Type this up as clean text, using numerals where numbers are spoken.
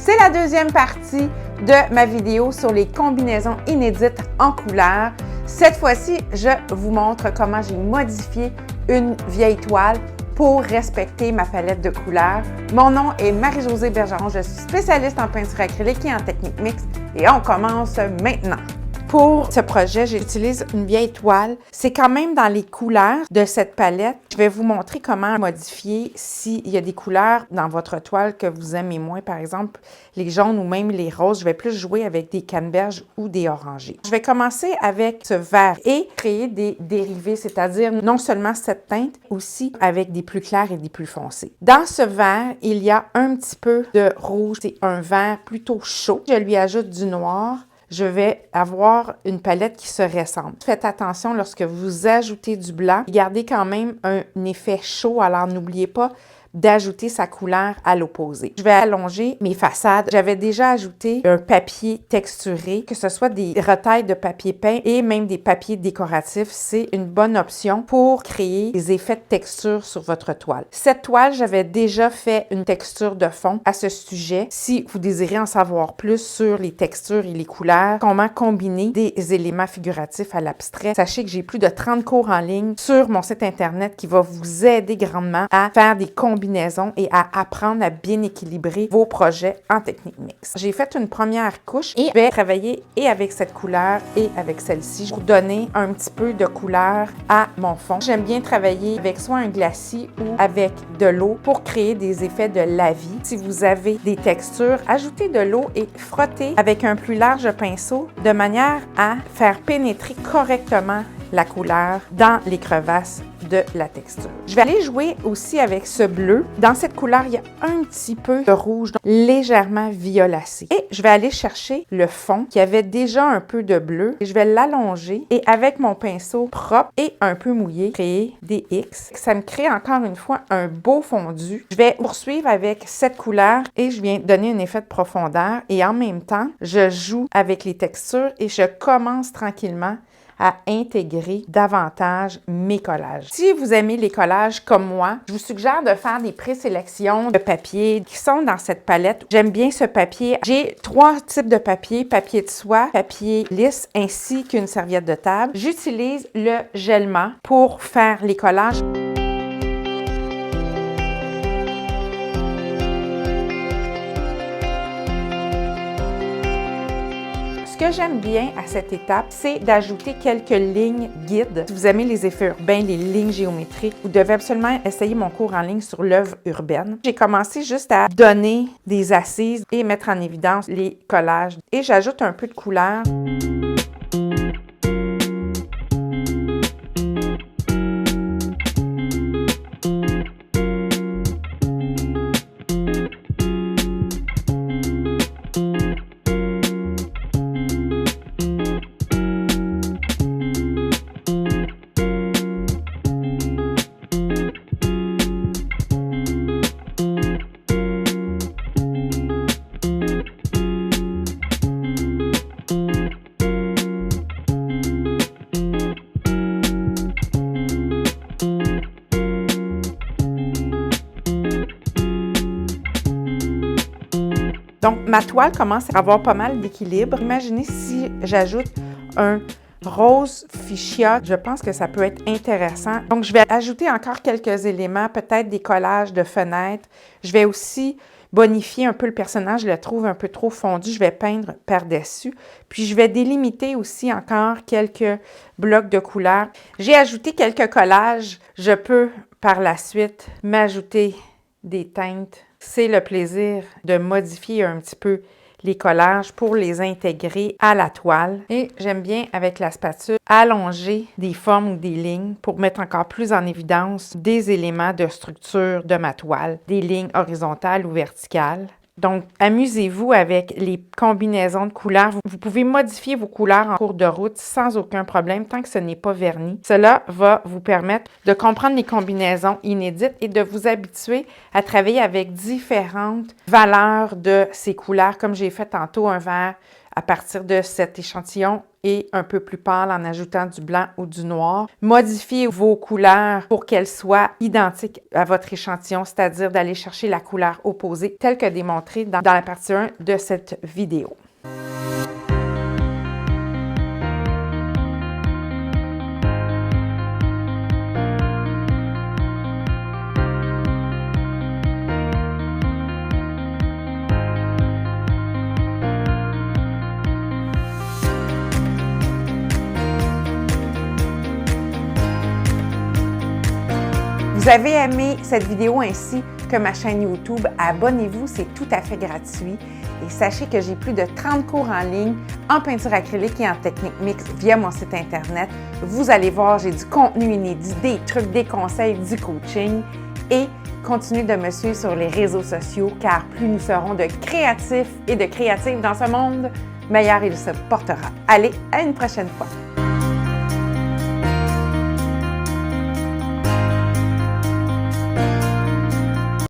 C'est la deuxième partie de ma vidéo sur les combinaisons inédites en couleurs. Cette fois-ci, je vous montre comment j'ai modifié une vieille toile pour respecter ma palette de couleurs. Mon nom est Marie-Josée Bergeron, je suis spécialiste en peinture acrylique et en technique mixte et on commence maintenant. Pour ce projet, j'utilise une vieille toile. C'est quand même dans les couleurs de cette palette. Je vais vous montrer comment modifier s'il y a des couleurs dans votre toile que vous aimez moins, par exemple les jaunes ou même les roses. Je vais plus jouer avec des canneberges ou des orangés. Je vais commencer avec ce vert et créer des dérivés, c'est-à-dire non seulement cette teinte, aussi avec des plus clairs et des plus foncés. Dans ce vert, il y a un petit peu de rouge. C'est un vert plutôt chaud. Je lui ajoute du noir. Je vais avoir une palette qui se ressemble. Faites attention lorsque vous ajoutez du blanc, gardez quand même un effet chaud, alors n'oubliez pas d'ajouter sa couleur à l'opposé. Je vais allonger mes façades. J'avais déjà ajouté un papier texturé, que ce soit des retailles de papier peint et même des papiers décoratifs. C'est une bonne option pour créer des effets de texture sur votre toile. Cette toile, j'avais déjà fait une texture de fond à ce sujet. Si vous désirez en savoir plus sur les textures et les couleurs, comment combiner des éléments figuratifs à l'abstrait, sachez que j'ai plus de 30 cours en ligne sur mon site internet qui va vous aider grandement à faire des combinaisons et à apprendre à bien équilibrer vos projets en technique mixte. J'ai fait une première couche et je vais travailler et avec cette couleur et avec celle-ci pour donner un petit peu de couleur à mon fond. J'aime bien travailler avec soit un glacis ou avec de l'eau pour créer des effets de lavis. Si vous avez des textures, ajoutez de l'eau et frottez avec un plus large pinceau de manière à faire pénétrer correctement la couleur dans les crevasses de la texture. Je vais aller jouer aussi avec ce bleu. Dans cette couleur, il y a un petit peu de rouge, donc légèrement violacé. Et je vais aller chercher le fond qui avait déjà un peu de bleu et je vais l'allonger et avec mon pinceau propre et un peu mouillé, créer des X. Ça me crée encore une fois un beau fondu. Je vais poursuivre avec cette couleur et je viens donner un effet de profondeur et en même temps, je joue avec les textures et je commence tranquillement à intégrer davantage mes collages. Si vous aimez les collages comme moi, je vous suggère de faire des présélections de papier qui sont dans cette palette. J'aime bien ce papier. J'ai 3 types de papier, papier de soie, papier lisse, ainsi qu'une serviette de table. J'utilise le Gelma pour faire les collages. Ce que j'aime bien à cette étape, c'est d'ajouter quelques lignes guides. Si vous aimez les effets urbains, les lignes géométriques, vous devez absolument essayer mon cours en ligne sur l'œuvre urbaine. J'ai commencé juste à donner des assises et mettre en évidence les collages. Et j'ajoute un peu de couleur. Donc, ma toile commence à avoir pas mal d'équilibre. Imaginez si j'ajoute un rose fuchsia, je pense que ça peut être intéressant. Donc, je vais ajouter encore quelques éléments, peut-être des collages de fenêtres. Je vais aussi bonifier un peu le personnage, je le trouve un peu trop fondu, je vais peindre par-dessus. Puis, je vais délimiter aussi encore quelques blocs de couleurs. J'ai ajouté quelques collages. Je peux, par la suite, m'ajouter des teintes. C'est le plaisir de modifier un petit peu les collages pour les intégrer à la toile. Et j'aime bien, avec la spatule, allonger des formes ou des lignes pour mettre encore plus en évidence des éléments de structure de ma toile, des lignes horizontales ou verticales. Donc, amusez-vous avec les combinaisons de couleurs. Vous pouvez modifier vos couleurs en cours de route sans aucun problème tant que ce n'est pas verni. Cela va vous permettre de comprendre les combinaisons inédites et de vous habituer à travailler avec différentes valeurs de ces couleurs, comme j'ai fait tantôt un vert à partir de cet échantillon et un peu plus pâle en ajoutant du blanc ou du noir. Modifiez vos couleurs pour qu'elles soient identiques à votre échantillon, c'est-à-dire d'aller chercher la couleur opposée telle que démontrée dans la partie 1 de cette vidéo. Vous avez aimé cette vidéo ainsi que ma chaîne YouTube, abonnez-vous, c'est tout à fait gratuit. Et sachez que j'ai plus de 30 cours en ligne en peinture acrylique et en technique mixte via mon site Internet. Vous allez voir, j'ai du contenu inédit, des trucs, des conseils, du coaching. Et continuez de me suivre sur les réseaux sociaux car plus nous serons de créatifs et de créatives dans ce monde, meilleur il se portera. Allez, à une prochaine fois!